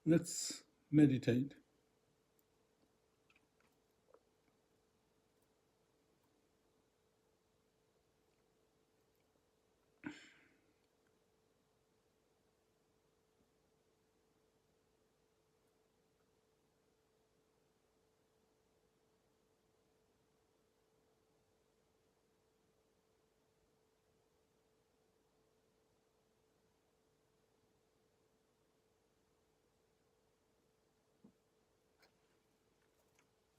Let's meditate.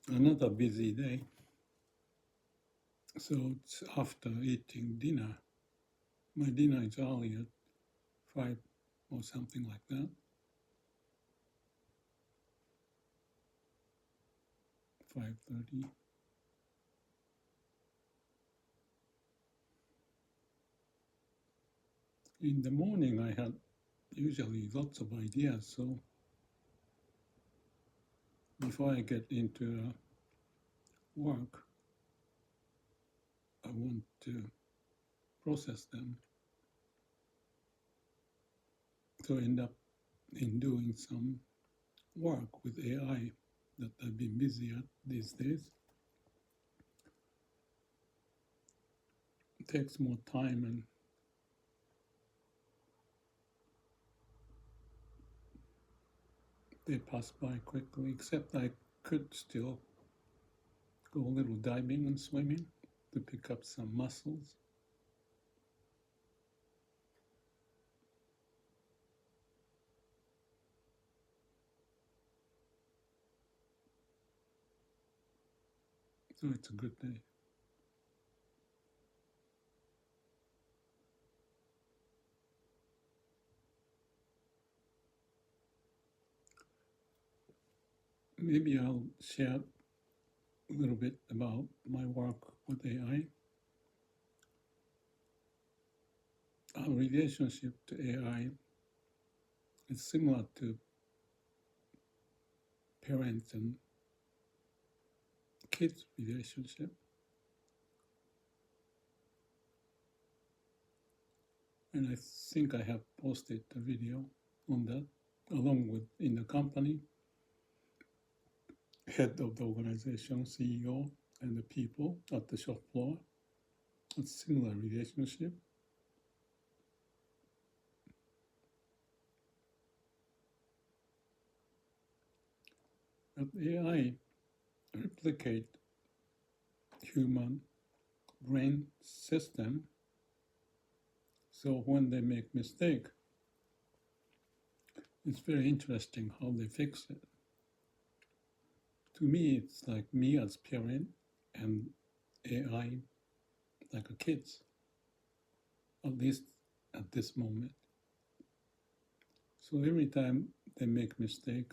Another busy day. So it's after eating dinner. My dinner is early at 5 or something like that. 5:30. In the morning I had usually lots of ideas, so before I get into work, I want to process them. So I end up in doing some work with AI that I've been busy at these days. It takes more time and they pass by quickly, except I could still go a little diving and swimming to pick up some muscles. So it's a good day. Maybe I'll share a little bit about my work with AI. Our relationship to AI is similar to parents and kids' relationship. And I think I have posted a video on that, along with in the company, head of the organization, CEO, and the people at the shop floor. A similar relationship. But AI replicate human brain system. So when they make mistake, it's very interesting how they fix it. To me, it's like me as parent and AI like a kids, at least at this moment. So every time they make mistake,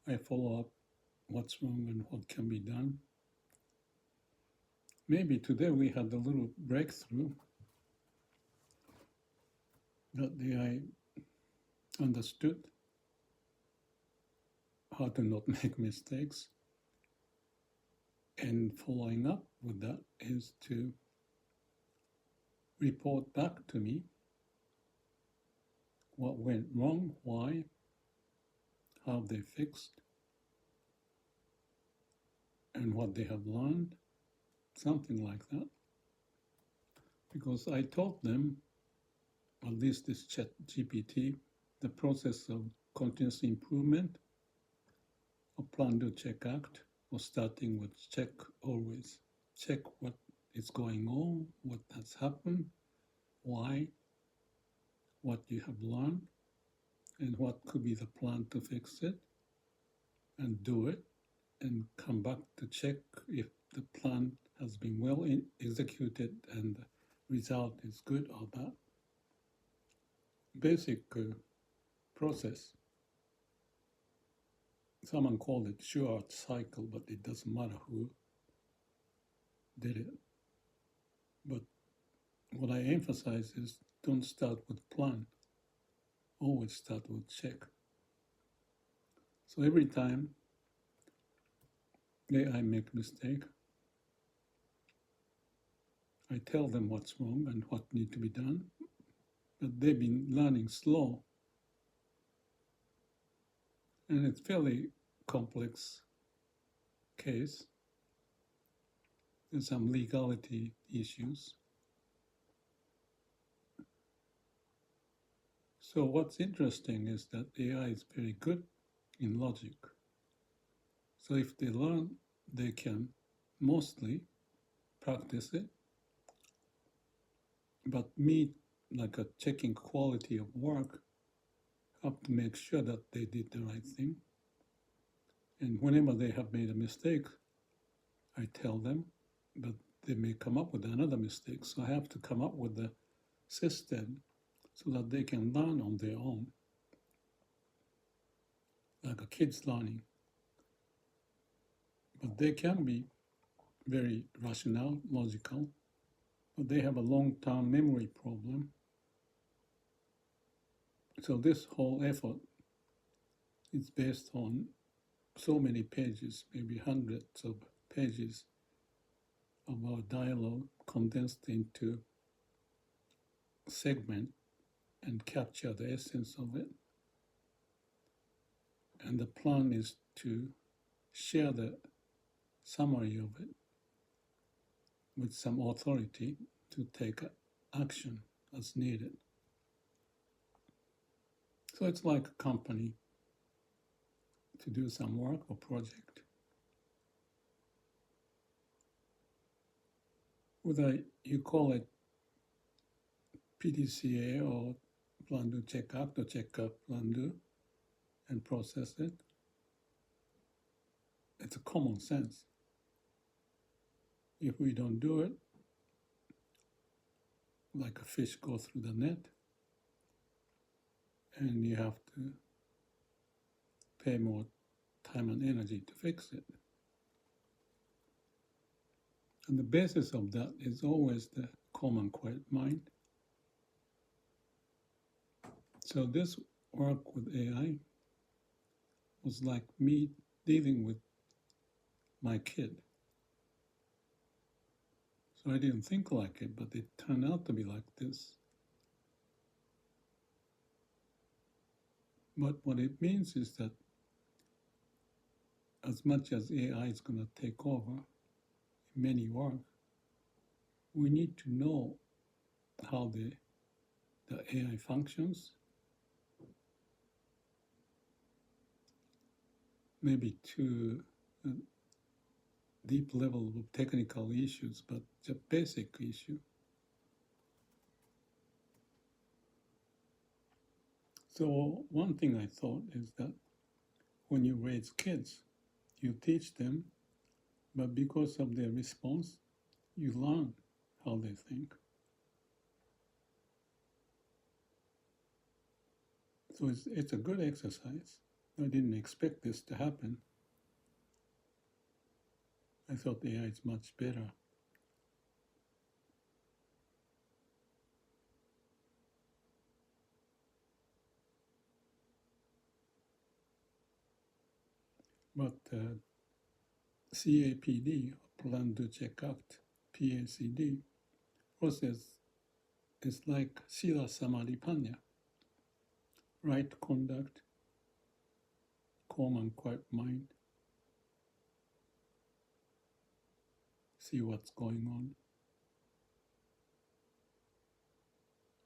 I follow up what's wrong and what can be done. Maybe today we had a little breakthrough that the AI understood how to not make mistakes. And following up with that is to report back to me what went wrong, why, how they fixed, and what they have learned, something like that. Because I taught them, at least this chat GPT, the process of continuous improvement, or plan, do, check, act, or starting with check always. Check what is going on, what has happened, why, what you have learned, and what could be the plan to fix it, and do it, and come back to check if the plan has been well executed and the result is good or bad. Basic process. Someone called it Shewhart cycle, but it doesn't matter who did it. But what I emphasize is don't start with plan, always start with check. So every time I make mistake, I tell them what's wrong and what need to be done, but they've been learning slow. And it's fairly complex case. There's some legality issues. So what's interesting is that AI is very good in logic. So if they learn, they can mostly practice it. But me, like a checking quality of work, have to make sure that they did the right thing. And whenever they have made a mistake, I tell them, but they may come up with another mistake. So I have to come up with a system so that they can learn on their own, like a kid's learning. But they can be very rational, logical, but they have a long-term memory problem. So this whole effort is based on so many pages, maybe hundreds of pages of our dialogue condensed into segment and capture the essence of it. And the plan is to share the summary of it with some authority to take action as needed. So it's like a company to do some work or project. Whether you call it PDCA or Plan, Do, Check, Act, or Check, Act, Plan, Do, and process it, it's a common sense. If we don't do it, like a fish go through the net, and you have to pay more time and energy to fix it. And the basis of that is always the calm and quiet mind. So this work with AI was like me dealing with my kid. So I didn't think like it, but it turned out to be like this. But what it means is that as much as AI is going to take over in many work, we need to know how the AI functions, maybe to a deep level of technical issues, but the basic issue. So one thing I thought is that when you raise kids, you teach them, but because of their response, you learn how they think. So it's a good exercise. I didn't expect this to happen. I thought AI is much better. But CAPD, Plan, Do, Check, Act, PACD, process is like Sila Samadhi Panya, right conduct, calm and quiet mind, see what's going on,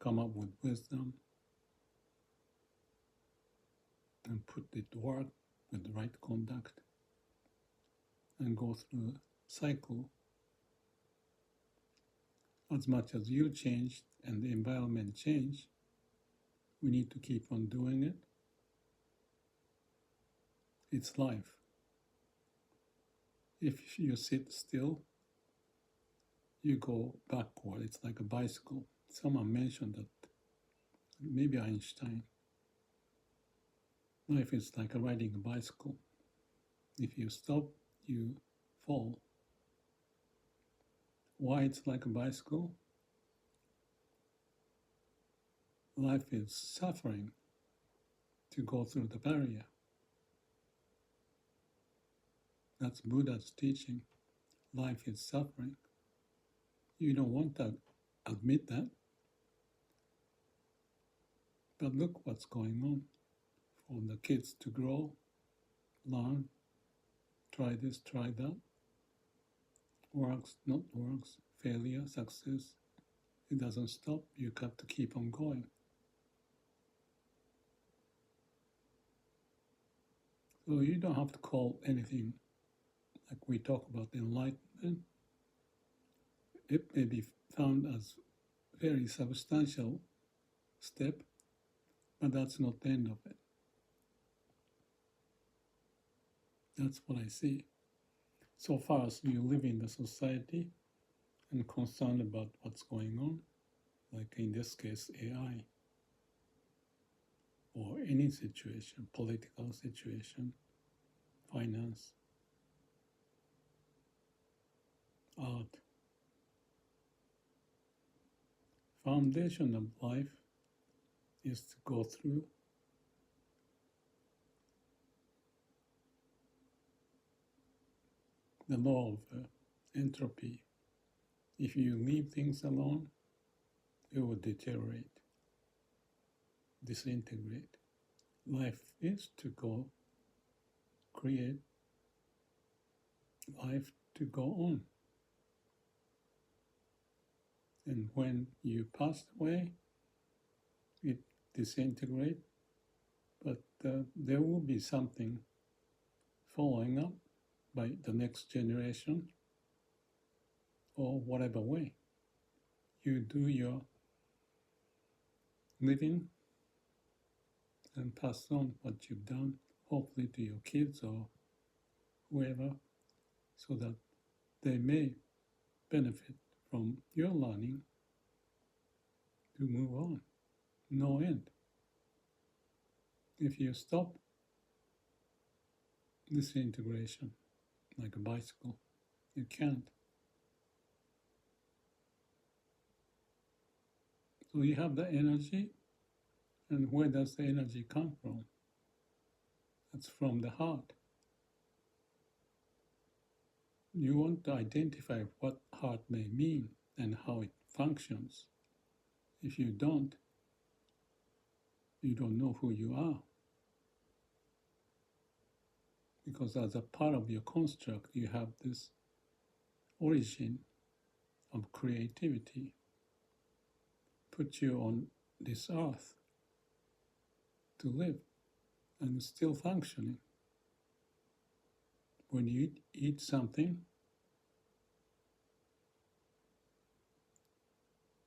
come up with wisdom, and put it to work with the right conduct, and go through a cycle. As much as you change and the environment change, we need to keep on doing it. It's life. If you sit still, you go backward. It's like a bicycle. Someone mentioned that, maybe Einstein. Life is like riding a bicycle. If you stop, you fall. Why it's like a bicycle? Life is suffering to go through the barrier. That's Buddha's teaching. Life is suffering. You don't want to admit that. But look what's going on. For the kids to grow, learn, try this, try that, works, not works, failure, success. It doesn't stop. You have to keep on going. So you don't have to call anything like we talk about enlightenment. It may be found as very substantial step, but that's not the end of it. That's what I see. So far as you live in the society and concerned about what's going on, like in this case, AI, or any situation, political situation, finance, art. Foundation of life is to go through the law of entropy. If you leave things alone, it will deteriorate, disintegrate. Life is to go create, life to go on. And when you pass away, it disintegrates, but there will be something following up by the next generation or whatever way. You do your living and pass on what you've done, hopefully to your kids or whoever, so that they may benefit from your learning to move on. No end. If you stop disintegration like a bicycle, you can't. So you have the energy, and where does the energy come from? That's from the heart. You want to identify what heart may mean and how it functions. If you don't know who you are. Because as a part of your construct, you have this origin of creativity, put you on this earth to live and still functioning. When you eat something,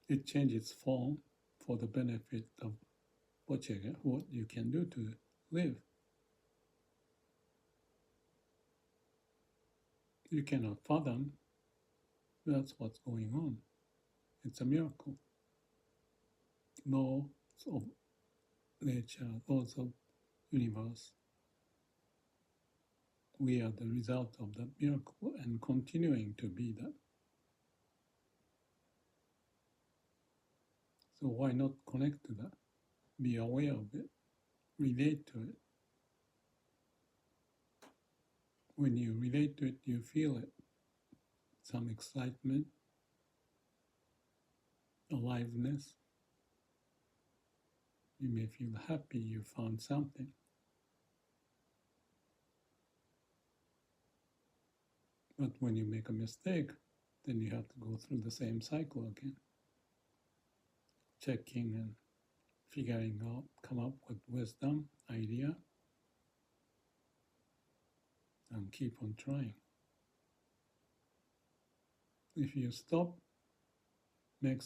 it changes form for the benefit of what you can do to live. You cannot fathom that's what's going on. It's a miracle. Laws of nature, laws of universe. We are the result of that miracle and continuing to be that. So why not connect to that? Be aware of it. Relate to it. When you relate to it, you feel it. Some excitement, aliveness. You may feel happy you found something. But when you make a mistake, then you have to go through the same cycle again. Checking and figuring out, come up with wisdom, idea, and keep on trying. If you stop, make